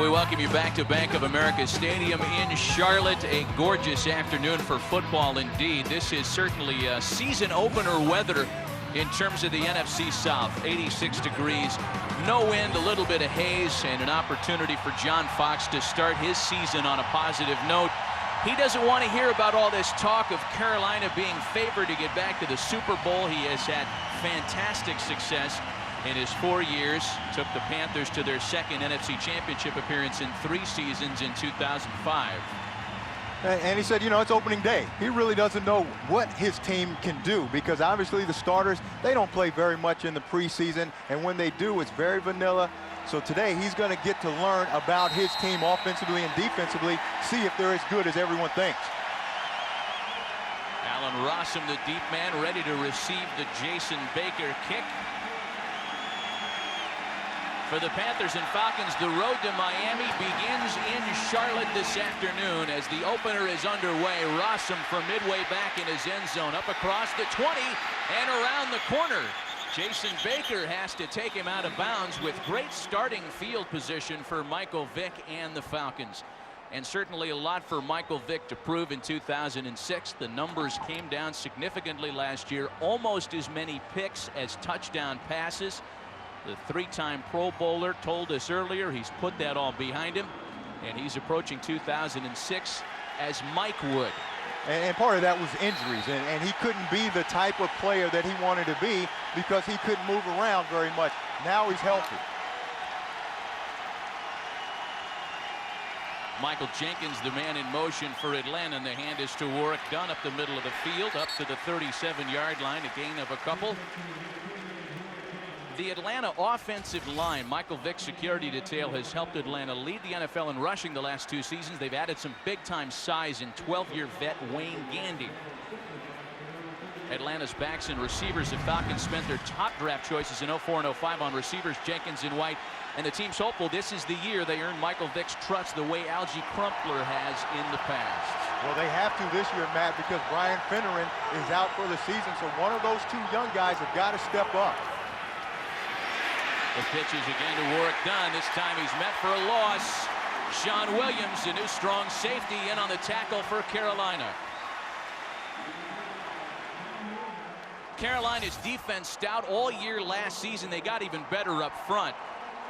we welcome you back to Bank of America Stadium in Charlotte. A gorgeous afternoon for football indeed. This is certainly season opener weather in terms of the NFC South. 86 degrees, no wind, a little bit of haze, and an opportunity for John Fox to start his season on a positive note. He doesn't want to hear about all this talk of Carolina being favored to get back to the Super Bowl. He has had fantastic success in his 4 years, took the Panthers to their second NFC Championship appearance in 3 seasons in 2005. And he said, you know, it's opening day. He really doesn't know what his team can do because obviously the starters, they don't play very much in the preseason, and when they do, it's very vanilla. So today he's going to get to learn about his team offensively and defensively, see if they're as good as everyone thinks. Allen Rossum, the deep man, ready to receive the Jason Baker kick. For the Panthers and Falcons, the road to Miami begins in Charlotte this afternoon as the opener is underway. Rossum from midway back in his end zone, up across the 20 and around the corner. Jason Baker has to take him out of bounds with great starting field position for Michael Vick and the Falcons. And certainly a lot for Michael Vick to prove in 2006. The numbers came down significantly last year, almost as many picks as touchdown passes. The 3-time Pro Bowler told us earlier he's put that all behind him, and he's approaching 2006 as Mike would. And part of that was injuries, and he couldn't be the type of player that he wanted to be because he couldn't move around very much. Now he's healthy. Michael Jenkins, the man in motion for Atlanta, and the hand is to Warwick Dunn up the middle of the field, up to the 37-yard line, a gain of a couple. The Atlanta offensive line, Michael Vick's security detail, has helped Atlanta lead the NFL in rushing the last 2 seasons. They've added some big-time size in 12-year vet Wayne Gandy. Atlanta's backs and receivers, the Falcons spent their top draft choices in 04 and 05 on receivers Jenkins and White. And the team's hopeful this is the year they earn Michael Vick's trust the way Algie Crumpler has in the past. Well, they have to this year, Matt, because Brian Finneran is out for the season. So one of those 2 young guys have got to step up. The pitches again to Warwick Dunn. This time he's met for a loss. Sean Williams, the new strong safety, in on the tackle for Carolina. Carolina's defense stout all year last season. They got even better up front.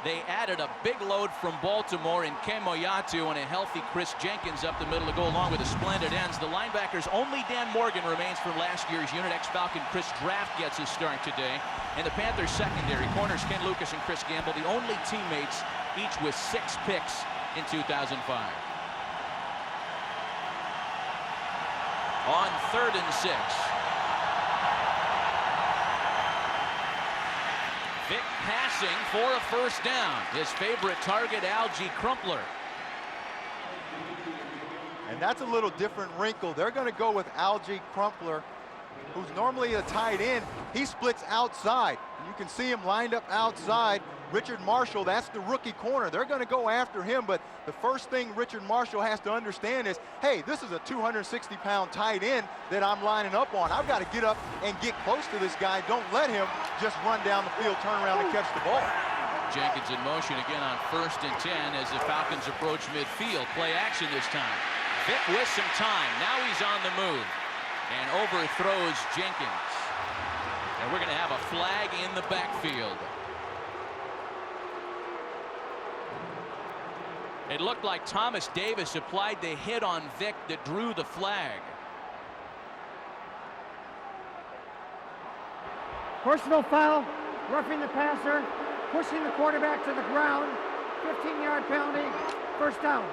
They added a big load from Baltimore in Kemoyatu and a healthy Chris Jenkins up the middle to go along with the splendid ends. The linebackers, only Dan Morgan remains from last year's unit. Ex-Falcon Chris Draft gets his start today. And the Panthers secondary, corners Ken Lucas and Chris Gamble, the only teammates, each with 6 picks in 2005. On 3rd and 6. Vick passing for a first down. His favorite target, Algie Crumpler. And that's a little different wrinkle. They're going to go with Algie Crumpler, who's normally a tight end. He splits outside. You can see him lined up outside. Richard Marshall, that's the rookie corner. They're going to go after him, but the first thing Richard Marshall has to understand is, hey, this is a 260-pound tight end that I'm lining up on. I've got to get up and get close to this guy. Don't let him just run down the field, turn around, and catch the ball. Jenkins in motion again on 1st and 10 as the Falcons approach midfield. Play action this time. Vick with some time. Now he's on the move and overthrows Jenkins. And we're going to have a flag in the backfield. It looked like Thomas Davis applied the hit on Vick that drew the flag. Personal foul, roughing the passer, pushing the quarterback to the ground, 15-yard penalty, first down.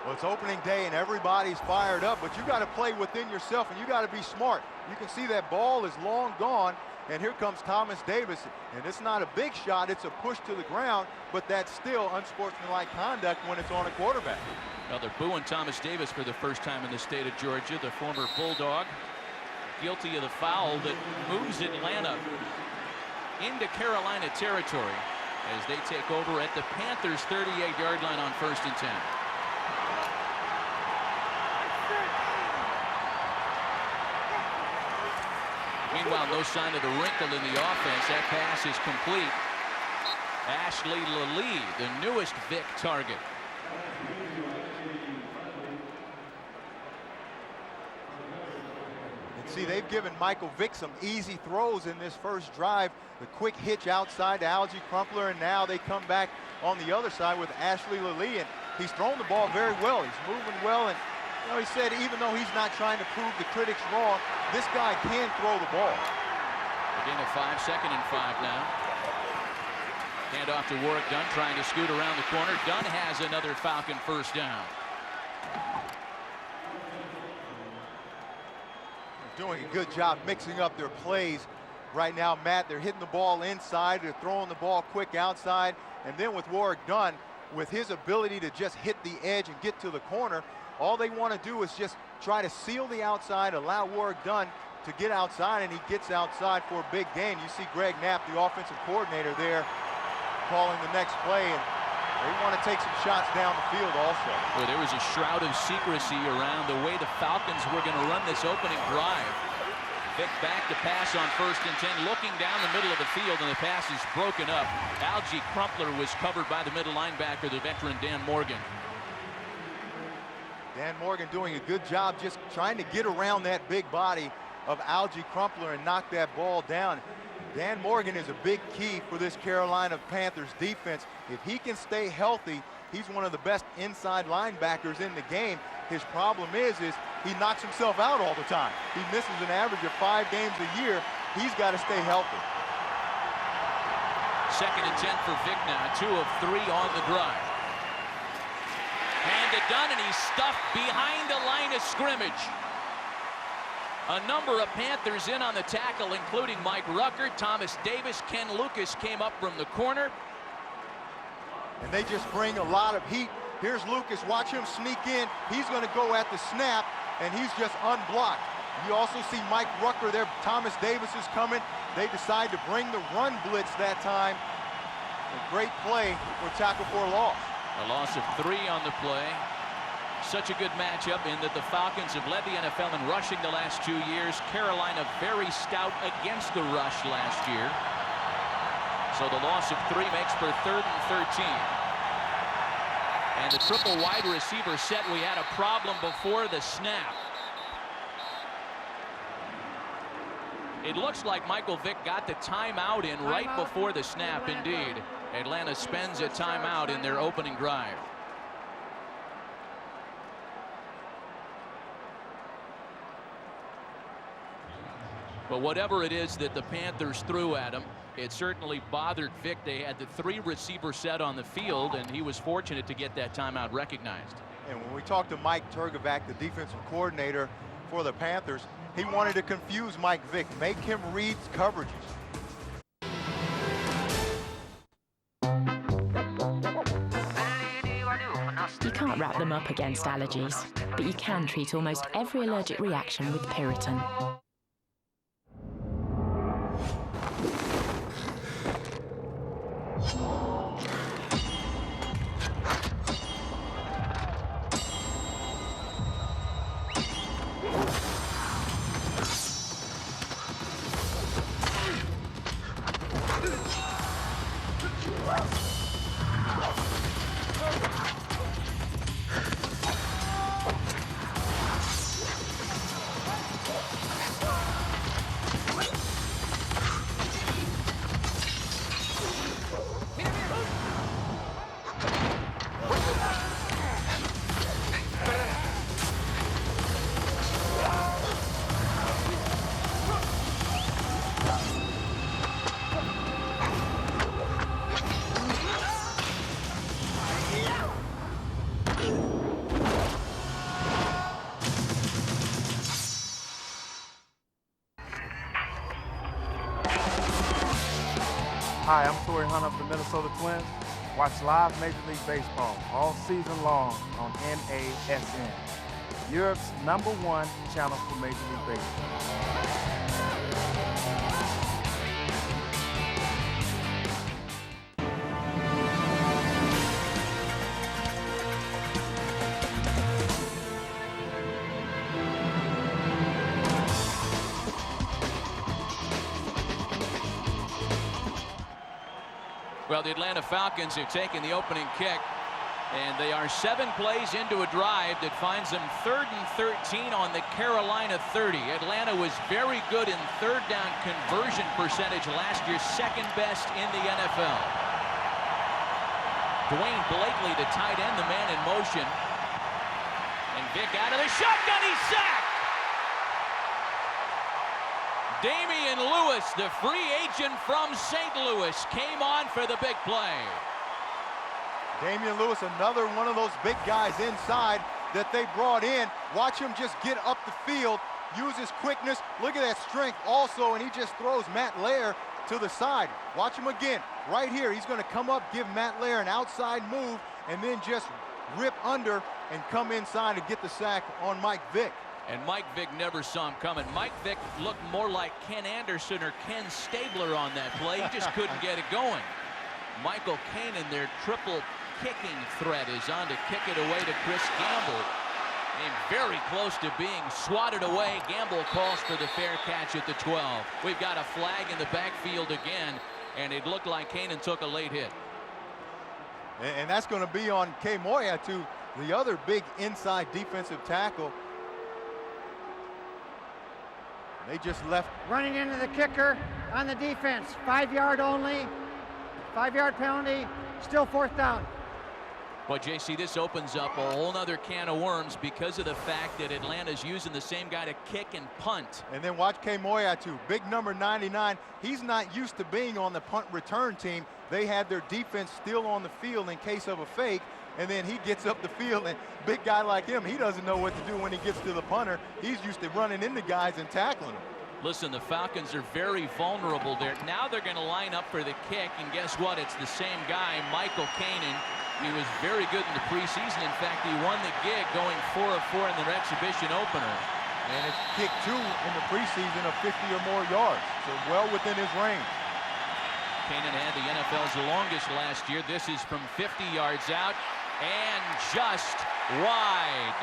Well, it's opening day and everybody's fired up, but you got to play within yourself and you got to be smart. You can see that ball is long gone, and here comes Thomas Davis, and it's not a big shot, it's a push to the ground, but that's still unsportsmanlike conduct when it's on a quarterback. Well, they're booing Thomas Davis for the first time in the state of Georgia, the former Bulldog, guilty of the foul that moves Atlanta into Carolina territory as they take over at the Panthers' 38-yard line on 1st and 10. Meanwhile, no sign of the wrinkle in the offense. That pass is complete. Ashley Lee, the newest Vic target. And see, they've given Michael Vick some easy throws in this first drive. The quick hitch outside to Algie Crumpler, and now they come back on the other side with Ashley Lee, and he's thrown the ball very well. He's moving well, and you know, he said even though he's not trying to prove the critics wrong, this guy can throw the ball. Again, a 5, 2nd and 5 now. Hand off to Warwick Dunn, trying to scoot around the corner. Dunn has another Falcon first down. They're doing a good job mixing up their plays right now, Matt. They're hitting the ball inside, they're throwing the ball quick outside, and then with Warwick Dunn, with his ability to just hit the edge and get to the corner, all they want to do is just try to seal the outside, allow Warwick Dunn to get outside, and he gets outside for a big gain. You see Greg Knapp, the offensive coordinator there, calling the next play, and they want to take some shots down the field also. Well, there was a shroud of secrecy around the way the Falcons were going to run this opening drive. Vick back to pass on 1st and 10, looking down the middle of the field, and the pass is broken up. Algie Crumpler was covered by the middle linebacker, the veteran Dan Morgan. Dan Morgan doing a good job just trying to get around that big body of Algie Crumpler and knock that ball down. Dan Morgan is a big key for this Carolina Panthers defense. If he can stay healthy, he's one of the best inside linebackers in the game. His problem is he knocks himself out all the time. He misses an average of 5 games a year. He's got to stay healthy. 2nd and 10 for Vick now, 2 of 3 on the drive. Hand to Dunn, and he's stuffed behind the line of scrimmage. A number of Panthers in on the tackle, including Mike Rucker, Thomas Davis, Ken Lucas came up from the corner. And they just bring a lot of heat. Here's Lucas, watch him sneak in. He's going to go at the snap, and he's just unblocked. You also see Mike Rucker there. Thomas Davis is coming. They decide to bring the run blitz that time. A great play for tackle for a loss. A loss of 3 on the play. Such a good matchup in that the Falcons have led the NFL in rushing the last 2 years. Carolina very stout against the rush last year. So the loss of 3 makes for 3rd and 13. And the triple wide receiver set, we had a problem before the snap. It looks like Michael Vick got the timeout in right before the snap. Indeed, Atlanta spends a timeout in their opening drive. But whatever it is that the Panthers threw at him, it certainly bothered Vick. They had the 3 receiver set on the field, and he was fortunate to get that timeout recognized. And when we talked to Mike Turgevac, the defensive coordinator for the Panthers, he wanted to confuse Mike Vick, make him read coverages. You can't wrap them up against allergies, but you can treat almost every allergic reaction with Piriton. Hi, I'm Torrey Hunt of the Minnesota Twins. Watch live Major League Baseball all season long on NASN, Europe's #1 channel for Major League Baseball. Well, the Atlanta Falcons have taken the opening kick, and they are 7 plays into a drive that finds them 3rd and 13 on the Carolina 30. Atlanta was very good in third down conversion percentage last year, 2nd best in the NFL. Dwayne Blakely, the tight end, the man in motion. And Vick out of the shotgun, he's sacked. Damian Lewis, the free agent from St. Louis, came on for the big play. Damian Lewis, another one of those big guys inside that they brought in. Watch him just get up the field, use his quickness. Look at that strength also, and he just throws Matt Lair to the side. Watch him again, right here. He's going to come up, give Matt Lair an outside move, and then just rip under and come inside and get the sack on Mike Vick. And Mike Vick never saw him coming. Mike Vick looked more like Ken Anderson or Ken Stabler on that play. He just couldn't get it going. Michael Kanan, their triple kicking threat, is on to kick it away to Chris Gamble. And very close to being swatted away. Gamble calls for the fair catch at the 12. We've got a flag in the backfield again, and it looked like Kanan took a late hit. And that's going to be on K. Moreeeee, the other big inside defensive tackle. They just left. Running into the kicker on the defense. 5-yard only. 5-yard penalty. Still 4th down. Well, JC, this opens up a whole nother can of worms because of the fact that Atlanta's using the same guy to kick and punt. And then watch K. Moreeeee, big number 99. He's not used to being on the punt return team. They had their defense still on the field in case of a fake. And then he gets up the field, and big guy like him, he doesn't know what to do when he gets to the punter. He's used to running into guys and tackling them. Listen, the Falcons are very vulnerable there. Now they're going to line up for the kick, and guess what? It's the same guy, Michael Kanan. He was very good in the preseason. In fact, he won the gig going 4 of 4 in their exhibition opener. And it's kick 2 in the preseason of 50 or more yards, so well within his range. Kanan had the NFL's longest last year. This is from 50 yards out. And just wide.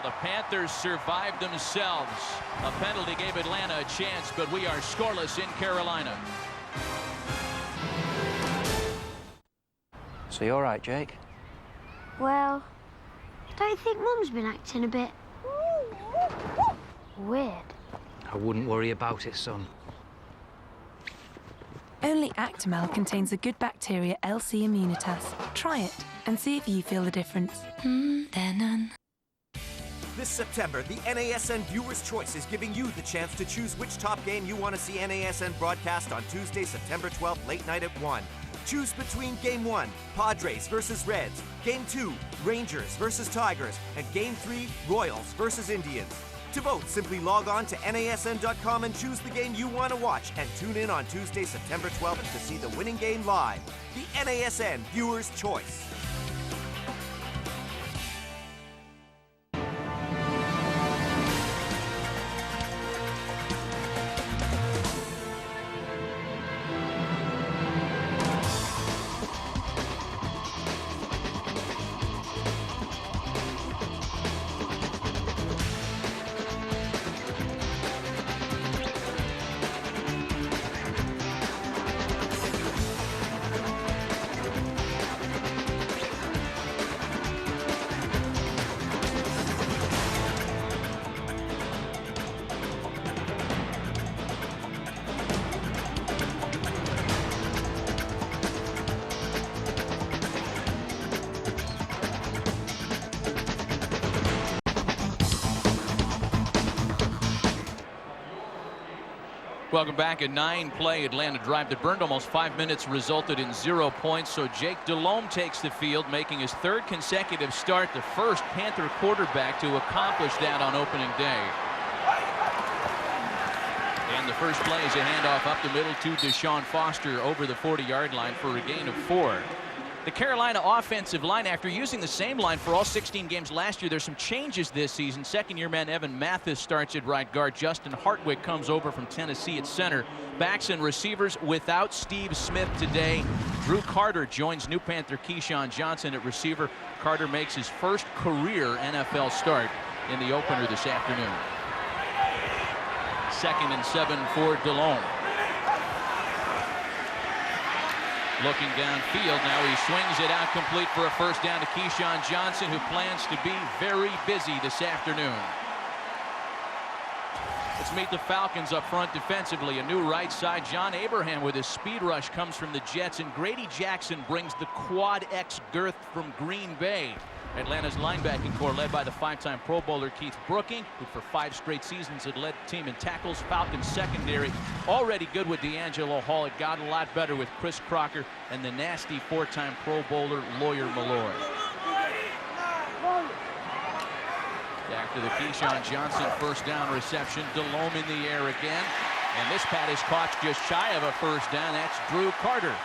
The Panthers survived themselves. A penalty gave Atlanta a chance, but we are scoreless in Carolina. So you all right, Jake? Well, I don't think Mum's been acting a bit weird. I wouldn't worry about it, son. Only Actimel contains the good bacteria LC Immunitas. Try it and see if you feel the difference. This September, the NASN Viewer's Choice is giving you the chance to choose which top game you want to see NASN broadcast on Tuesday, September 12th, late night at 1. Choose between Game 1, Padres versus Reds, Game 2, Rangers versus Tigers, and Game 3, Royals versus Indians. To vote, simply log on to NASN.com and choose the game you want to watch, and tune in on Tuesday, September 12th to see the winning game live. The NASN Viewer's Choice. Welcome back. A 9-play Atlanta drive that burned almost 5 minutes resulted in 0 points. So Jake Delhomme takes the field, making his 3rd consecutive start, the first Panther quarterback to accomplish that on opening day. And the first play is a handoff up the middle to Deshaun Foster over the 40-yard line for a gain of 4. The Carolina offensive line, after using the same line for all 16 games last year, there's some changes this season. Second-year man Evan Mathis starts at right guard. Justin Hartwick comes over from Tennessee at center. Backs and receivers without Steve Smith today. Drew Carter joins new Panther Keyshawn Johnson at receiver. Carter makes his first career NFL start in the opener this afternoon. 2nd and 7 for Delhomme. Looking downfield now, he swings it out complete for a first down to Keyshawn Johnson, who plans to be very busy this afternoon. Let's meet the Falcons up front defensively. A new right side. John Abraham with his speed rush comes from the Jets, and Grady Jackson brings the quad X girth from Green Bay. Atlanta's linebacking core led by the 5-time Pro Bowler Keith Brooking, who for 5 straight seasons had led the team in tackles. Falcons secondary already good with D'Angelo Hall. It got a lot better with Chris Crocker and the nasty 4-time Pro Bowler Lawyer Malloy. After the Keyshawn Johnson first down reception, Delhomme in the air again. And this pat is caught just shy of a first down. That's Drew Carter.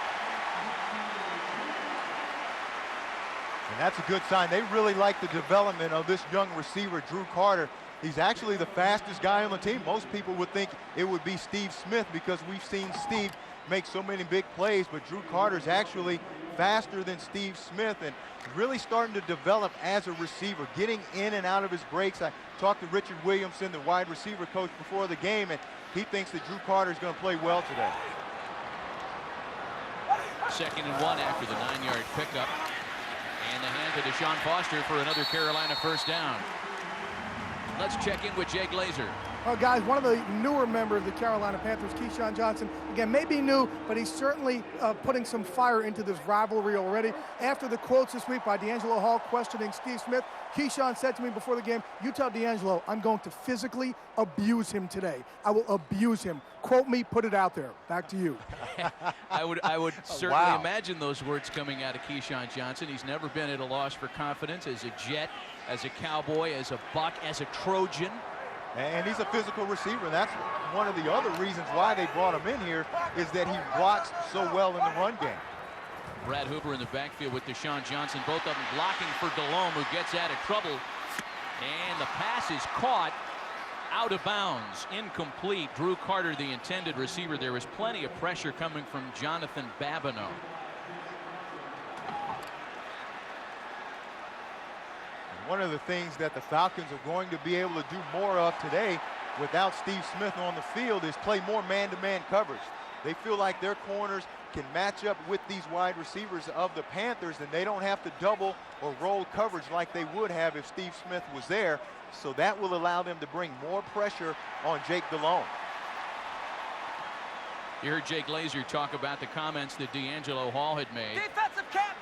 And that's a good sign. They really like the development of this young receiver, Drew Carter. He's actually the fastest guy on the team. Most people would think it would be Steve Smith because we've seen Steve make so many big plays, but Drew Carter's actually faster than Steve Smith and really starting to develop as a receiver, getting in and out of his breaks. I talked to Richard Williamson, the wide receiver coach, before the game, and he thinks that Drew Carter is going to play well today. 2nd and 1 after the 9-yard pickup. And the hand to Deshaun Foster for another Carolina first down. Let's check in with Jay Glazer. Well, guys, one of the newer members of the Carolina Panthers, Keyshawn Johnson, again, maybe new, but he's certainly putting some fire into this rivalry already. After the quotes this week by D'Angelo Hall questioning Steve Smith, Keyshawn said to me before the game, "You tell D'Angelo I'm going to physically abuse him today. I will abuse him. Quote me, put it out there." Back to you. I would certainly imagine those words coming out of Keyshawn Johnson. He's never been at a loss for confidence as a Jet, as a Cowboy, as a Buck, as a Trojan. And he's a physical receiver. That's one of the other reasons why they brought him in here, is that he blocks so well in the run game. Brad Hoover in the backfield with Deshaun Johnson, both of them blocking for Delhomme, who gets out of trouble. And the pass is caught out of bounds, incomplete. Drew Carter, the intended receiver. There was plenty of pressure coming from Jonathan Babineau. One of the things that the Falcons are going to be able to do more of today without Steve Smith on the field is play more man-to-man coverage. They feel like their corners can match up with these wide receivers of the Panthers, and they don't have to double or roll coverage like they would have if Steve Smith was there. So that will allow them to bring more pressure on Jake Delhomme. You heard Jay Glazer talk about the comments that D'Angelo Hall had made. Defensive cap.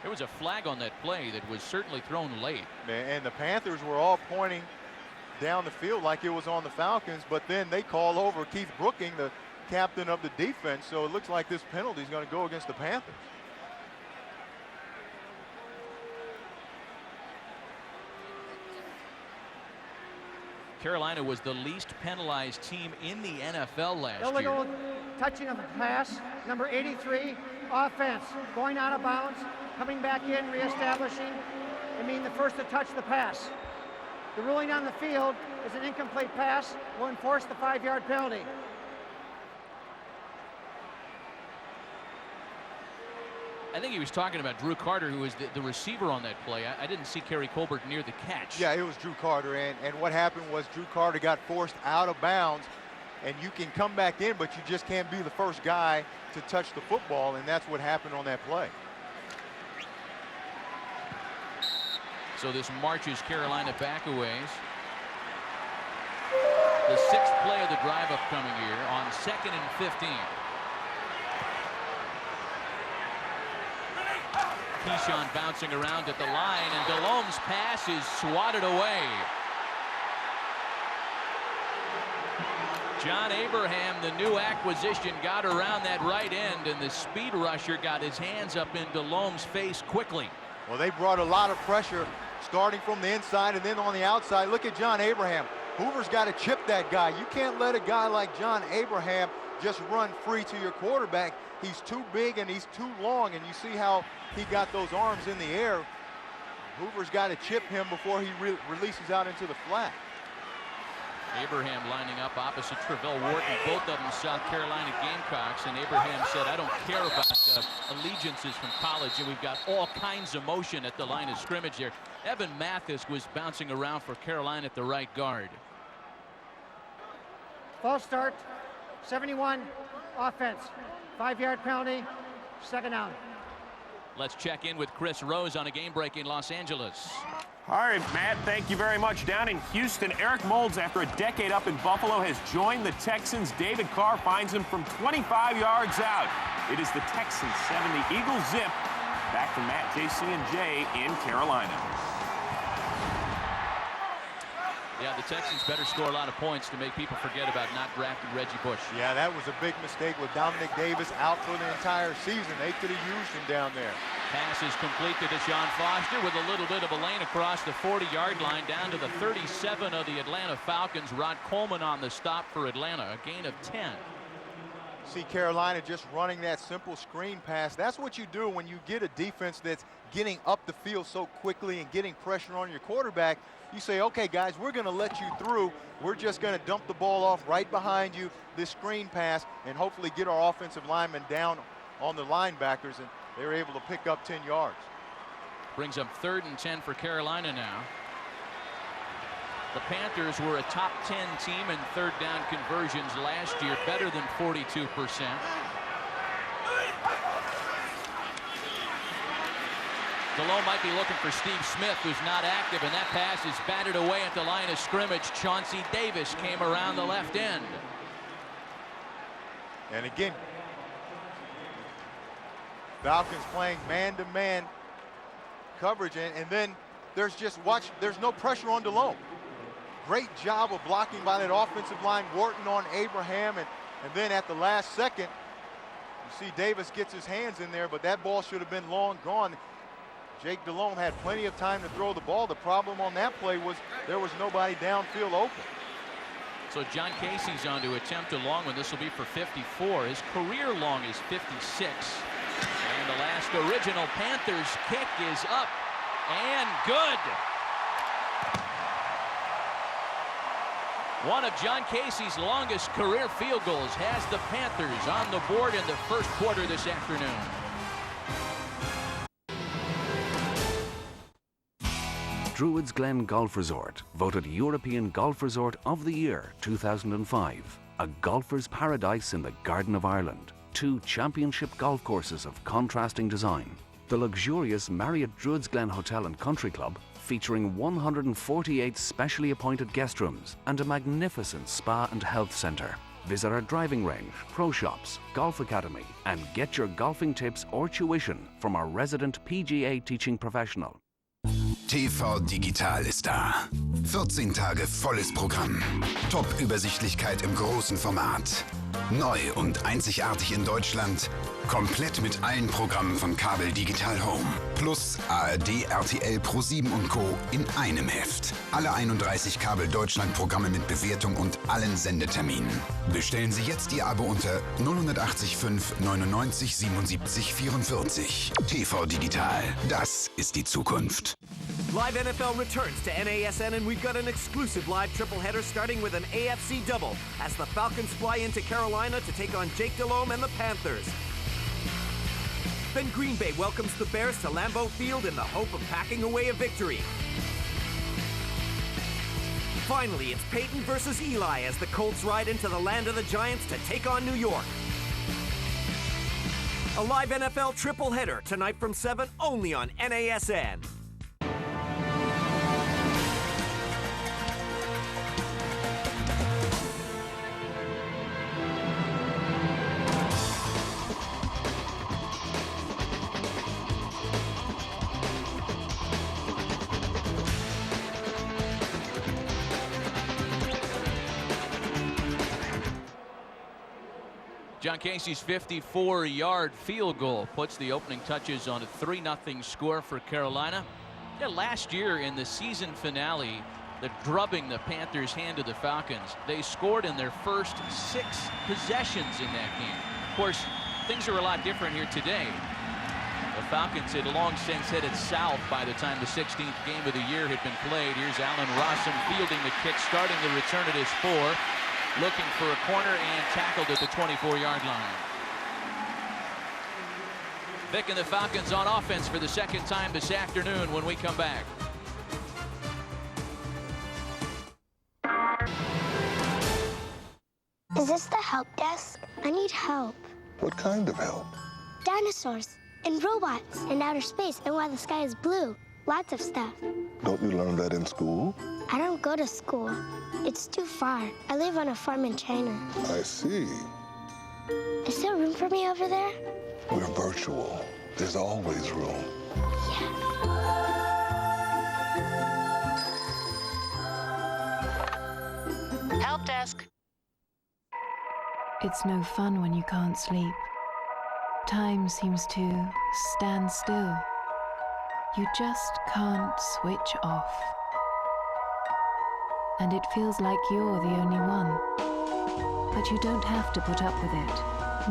There was a flag on that play that was certainly thrown late. And the Panthers were all pointing down the field like it was on the Falcons, but then they call over Keith Brooking, the captain of the defense, so it looks like this penalty is going to go against the Panthers. Carolina was the least penalized team in the NFL last year. Illegal touching of the pass, number 83, offense, going out of bounds, coming back in, reestablishing. I mean, the first to touch the pass. The ruling on the field is an incomplete pass, will enforce the 5-yard penalty. I think he was talking about Drew Carter, who was the receiver on that play. I didn't see Kerry Colbert near the catch. Yeah, it was Drew Carter, and what happened was Drew Carter got forced out of bounds, and you can come back in, but you just can't be the first guy to touch the football, and that's what happened on that play. So this marches Carolina back a ways. The 6th play of the drive upcoming here on 2nd and 15. Keyshawn bouncing around at the line, and Delhomme's pass is swatted away. John Abraham, the new acquisition, got around that right end, and the speed rusher got his hands up in Delhomme's face quickly. Well, they brought a lot of pressure starting from the inside and then on the outside. Look at John Abraham. Hoover's got to chip that guy. You can't let a guy like John Abraham just run free to your quarterback. He's too big and he's too long, and you see how he got those arms in the air. Hoover's got to chip him before he releases out into the flat. Abraham lining up opposite Travell Wharton, both of them South Carolina Gamecocks, and Abraham said, "I don't care about allegiances from college," and we've got all kinds of motion at the line of scrimmage there. Evan Mathis was bouncing around for Carolina at the right guard. False start, 71 offense. 5-yard penalty, second down. Let's check in with Chris Rose on a game break in Los Angeles. All right, Matt, thank you very much. Down in Houston, Eric Moulds, after a decade up in Buffalo, has joined the Texans. David Carr finds him from 25 yards out. It is the Texans 7, the Eagles zip. Back to Matt, JC, and Jay in Carolina. Yeah, the Texans better score a lot of points to make people forget about not drafting Reggie Bush. Yeah, that was a big mistake with Dominic Davis out for the entire season. They could have used him down there. Pass is complete to Deshaun Foster with a little bit of a lane across the 40-yard line down to the 37 of the Atlanta Falcons. Rod Coleman on the stop for Atlanta, a gain of 10. See Carolina just running that simple screen pass. That's what you do when you get a defense that's getting up the field so quickly and getting pressure on your quarterback. You say, okay, guys, we're going to let you through. We're just going to dump the ball off right behind you, this screen pass, and hopefully get our offensive linemen down on the linebackers, and they were able to pick up 10 yards. Brings up 3rd and 10 for Carolina now. The Panthers were a top 10 team in third down conversions last year, better than 42%. DeLone might be looking for Steve Smith, who's not active, and that pass is batted away at the line of scrimmage. Chauncey Davis came around the left end. And again, Falcons playing man-to-man coverage, and then there's no pressure on DeLone. Great job of blocking by that offensive line, Wharton on Abraham, and then at the last second, you see Davis gets his hands in there, but that ball should have been long gone. Jake DeLone had plenty of time to throw the ball. The problem on that play was there was nobody downfield open. So John Casey's on to attempt a long one. This will be for 54. His career long is 56. And the last original Panthers kick is up and good. One of John Casey's longest career field goals has the Panthers on the board in the first quarter this afternoon. Druids Glen Golf Resort, voted European Golf Resort of the Year 2005. A golfer's paradise in the Garden of Ireland. 2 championship golf courses of contrasting design. The luxurious Marriott Druids Glen Hotel and Country Club, featuring 148 specially appointed guest rooms and a magnificent spa and health centre. Visit our driving range, pro shops, golf academy, and get your golfing tips or tuition from our resident PGA teaching professional. TV Digital ist da. 14 Tage volles Programm. Top-Übersichtlichkeit im großen Format. Neu und einzigartig in Deutschland. Komplett mit allen Programmen von Kabel Digital Home. Plus ARD, RTL, Pro7 und Co. in einem Heft. Alle 31 Kabel Deutschland Programme mit Bewertung und allen Sendeterminen. Bestellen Sie jetzt Ihr Abo unter 080 5 99 77 44. TV Digital. Das ist die Zukunft. Live NFL returns to NASN, and we've got an exclusive live triple header starting with an AFC double as the Falcons fly into Carolina to take on Jake Delhomme and the Panthers. Then Green Bay welcomes the Bears to Lambeau Field in the hope of packing away a victory. Finally, it's Peyton versus Eli as the Colts ride into the land of the Giants to take on New York. A live NFL triple header tonight from 7 only on NASN. John Casey's 54-yard field goal puts the opening touches on a 3-0 score for Carolina. Yeah, last year in the season finale, the drubbing the Panthers handed the Falcons, they scored in their first 6 possessions in that game. Of course, things are a lot different here today. The Falcons had long since headed south by the time the 16th game of the year had been played. Here's Allen Rossum fielding the kick, starting the return at his 4. Looking for a corner and tackled at the 24-yard line. Vic and the Falcons on offense for the second time this afternoon when we come back. Is this the Help desk. I need help. What kind of help? Dinosaurs and robots and outer space and why the sky is blue. Lots of stuff. Don't you learn that in school? I don't go to school. It's too far. I live on a farm in China. I see. Is there room for me over there? We're virtual. There's always room. Help desk. It's no fun when you can't sleep. Time seems to stand still. You just can't switch off. And it feels like you're the only one. But you don't have to put up with it.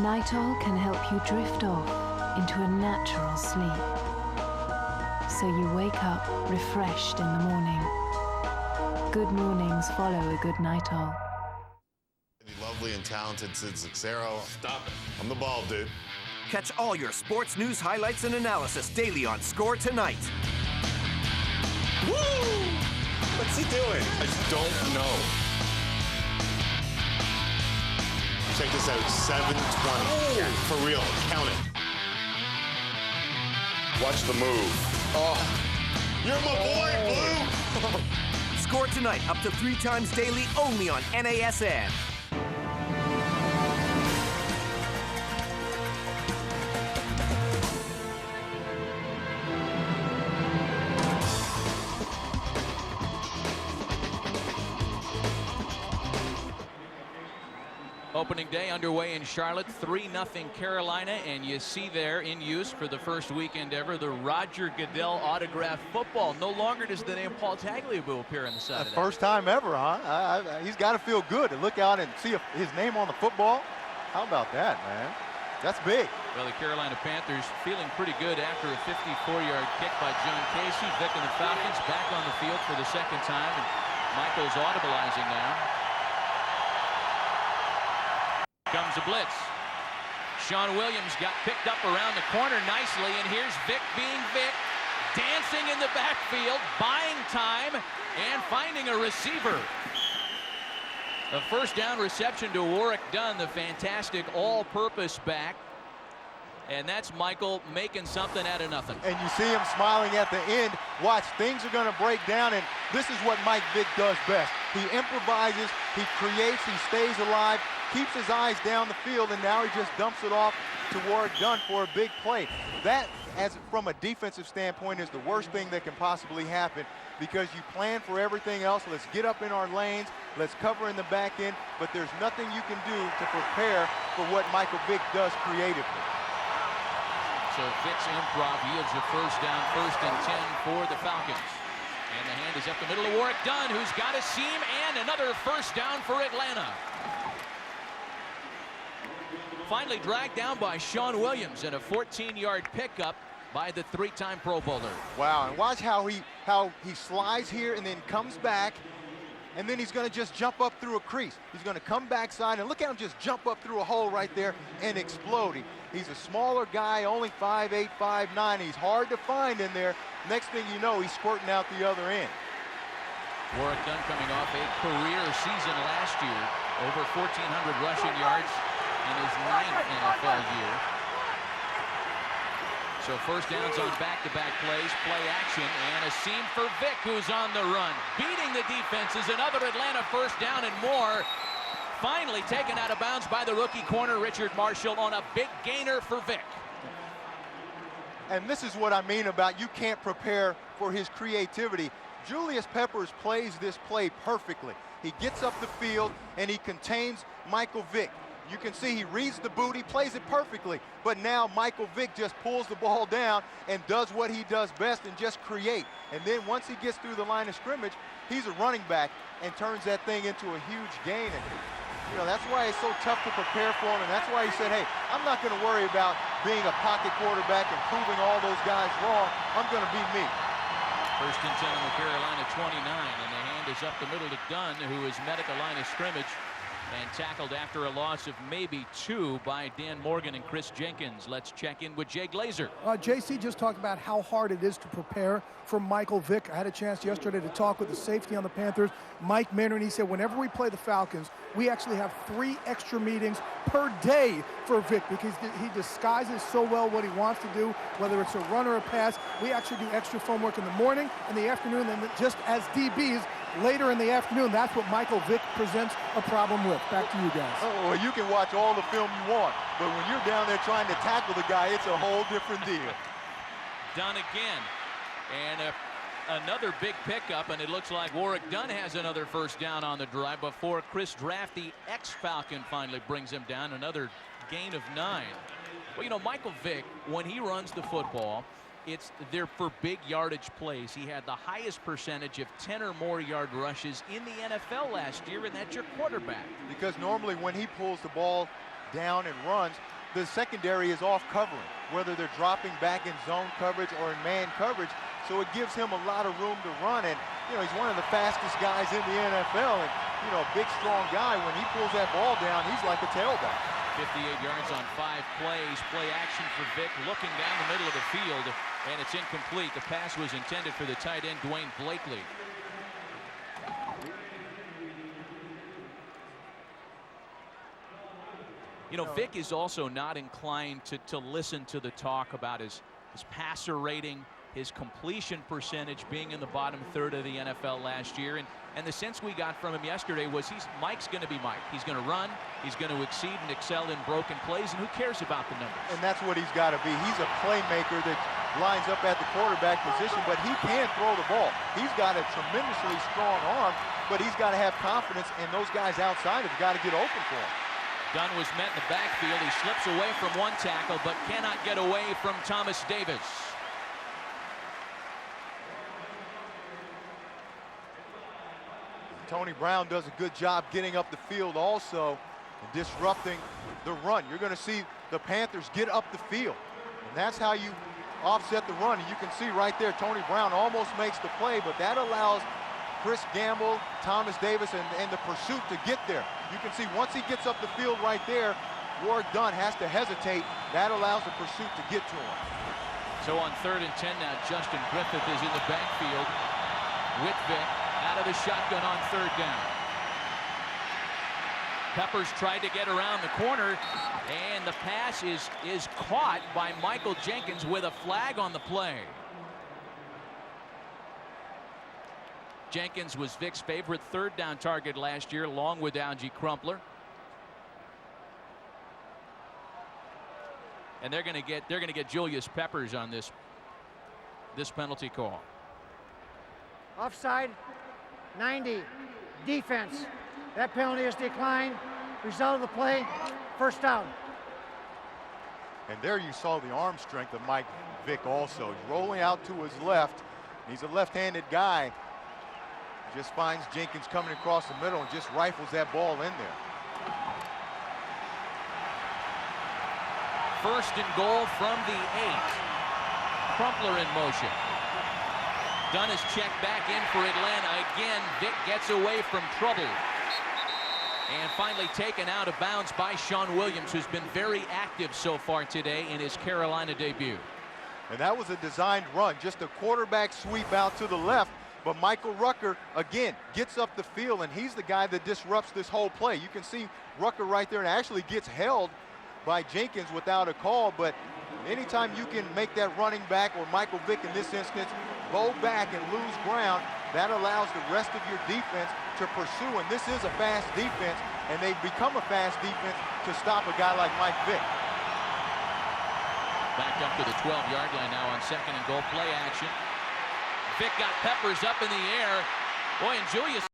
Nitol can help you drift off into a natural sleep. So you wake up refreshed in the morning. Good mornings follow a good Nitol. The lovely and talented Sid Cicero. Stop it. I'm the bald dude. Catch all your sports news, highlights, and analysis daily on Score Tonight. Woo! What's he doing? I don't know. Check this out, 720. Oh. For real, count it. Watch the move. Oh, you're my boy, Blue. Score Tonight, up to 3 times daily, only on NASN. Opening day underway in Charlotte, 3-0 Carolina, and you see there in use for the first weekend ever the Roger Goodell autographed football. No longer does the name Paul Tagliabue appear on the side of that. First time ever, huh? He's got to feel good to look out and see his name on the football. How about that, man? That's big. Well, the Carolina Panthers feeling pretty good after a 54-yard kick by John Casey. Vic and the Falcons back on the field for the second time, and Michael's audibleizing now. Comes a blitz. Sean Williams got picked up around the corner nicely, and here's Vic being Vic, dancing in the backfield, buying time, and finding a receiver. A first down reception to Warwick Dunn, the fantastic all-purpose back. And that's Michael making something out of nothing. And you see him smiling at the end. Watch, things are going to break down, and this is what Mike Vick does best. He improvises, he creates, he stays alive, keeps his eyes down the field, and now he just dumps it off to Warwick Dunn for a big play. That, as from a defensive standpoint, is the worst thing that can possibly happen, because you plan for everything else. Let's get up in our lanes, let's cover in the back end, but there's nothing you can do to prepare for what Michael Vick does creatively. So Vick's improv yields a first down, 1st and 10 for the Falcons. And the hand is up the middle of Warwick Dunn, who's got a seam, and another first down for Atlanta. Finally dragged down by Sean Williams, and a 14-yard pickup by the 3-time Pro Bowler. Wow, and watch how he slides here and then comes back, and then he's going to just jump up through a crease. He's going to come backside, and look at him just jump up through a hole right there and explode. He's a smaller guy, only 5'8", 5'9". He's hard to find in there. Next thing you know, he's squirting out the other end. Warwick Dunn coming off a career season last year, over 1,400 rushing yards in his 9th NFL year. So first downs on back-to-back plays, play action, and a seam for Vick, who's on the run. Beating the defenses, another Atlanta first down and more. Finally taken out of bounds by the rookie corner, Richard Marshall, on a big gainer for Vick. And this is what I mean about you can't prepare for his creativity. Julius Peppers plays this play perfectly. He gets up the field, and he contains Michael Vick. You can see he reads the boot, he plays it perfectly. But now Michael Vick just pulls the ball down and does what he does best and just create. And then once he gets through the line of scrimmage, he's a running back and turns that thing into a huge gain. And, you know, that's why it's so tough to prepare for him, and that's why he said, hey, I'm not going to worry about being a pocket quarterback and proving all those guys wrong. I'm going to be me. 1st and 10 on the Carolina 29, and the hand is up the middle to Dunn, who is met at the line of scrimmage and tackled after a loss of maybe 2 by Dan Morgan and Chris Jenkins. Let's check in with Jay Glazer. JC just talked about how hard it is to prepare for Michael Vick. I had a chance yesterday to talk with the safety on the Panthers, Mike Minner, and he said whenever we play the Falcons, we actually have 3 extra meetings per day for Vic because he disguises so well what he wants to do, whether it's a run or a pass. We actually do extra film work in the morning, in the afternoon, and just as DBs later in the afternoon. That's what Michael Vick presents a problem with. Back to you guys. Oh, well, you can watch all the film you want, but when you're down there trying to tackle the guy, it's a whole different deal. Dunn again, and another big pickup, and it looks like Warwick Dunn has another first down on the drive before Chris Draft, the ex-Falcon, finally brings him down. Another gain of 9. Well, you know, Michael Vick, when he runs the football, they're for big yardage plays. He had the highest percentage of 10 or more yard rushes in the NFL last year, and that's your quarterback. Because normally when he pulls the ball down and runs, the secondary is off covering, whether they're dropping back in zone coverage or in man coverage. So it gives him a lot of room to run, and you know, he's one of the fastest guys in the NFL, and you know, a big strong guy. When he pulls that ball down, he's like a tailback. 58 yards on 5 plays. Play action for Vick, looking down the middle of the field, and it's incomplete. The pass was intended for the tight end, Dwayne Blakely. You know, Vick is also not inclined to listen to the talk about his passer rating, his completion percentage being in the bottom third of the NFL last year. And the sense we got from him yesterday was Mike's going to be Mike. He's going to run, he's going to exceed and excel in broken plays, and who cares about the numbers? And that's what he's got to be. He's a playmaker that lines up at the quarterback position, but he can throw the ball. He's got a tremendously strong arm, but he's got to have confidence, and those guys outside have got to get open for him. Dunn was met in the backfield. He slips away from one tackle, but cannot get away from Thomas Davis. Tony Brown does a good job getting up the field also and disrupting the run. You're going to see the Panthers get up the field, and that's how you offset the run. And you can see right there, Tony Brown almost makes the play, but that allows Chris Gamble, Thomas Davis, and the pursuit to get there. You can see once he gets up the field right there, Warwick Dunn has to hesitate. That allows the pursuit to get to him. So on 3rd and 10 now, Justin Griffith is in the backfield with Vick. Out of the shotgun on 3rd down. Peppers tried to get around the corner, and the pass is caught by Michael Jenkins with a flag on the play. Jenkins was Vick's favorite 3rd down target last year, along with Algie Crumpler. And they're going to get Julius Peppers on this penalty call. Offside. 90, defense. That penalty is declined. Result of the play, first down. And there you saw the arm strength of Mike Vick also. He's rolling out to his left. He's a left-handed guy. Just finds Jenkins coming across the middle and just rifles that ball in there. 1st and goal from the 8. Crumpler in motion. Dunn is checked back in for Atlanta again. Vick gets away from trouble. And finally taken out of bounds by Sean Williams, who's been very active so far today in his Carolina debut. And that was a designed run, just a quarterback sweep out to the left. But Michael Rucker, again, gets up the field, and he's the guy that disrupts this whole play. You can see Rucker right there, and actually gets held by Jenkins without a call. But anytime you can make that running back, or Michael Vick in this instance, bow back and lose ground, that allows the rest of your defense to pursue. And this is a fast defense, and they've become a fast defense to stop a guy like Mike Vick. Back up to the 12-yard line now on 2nd and goal. Play action. Vick got Peppers up in the air. Boy, and Julius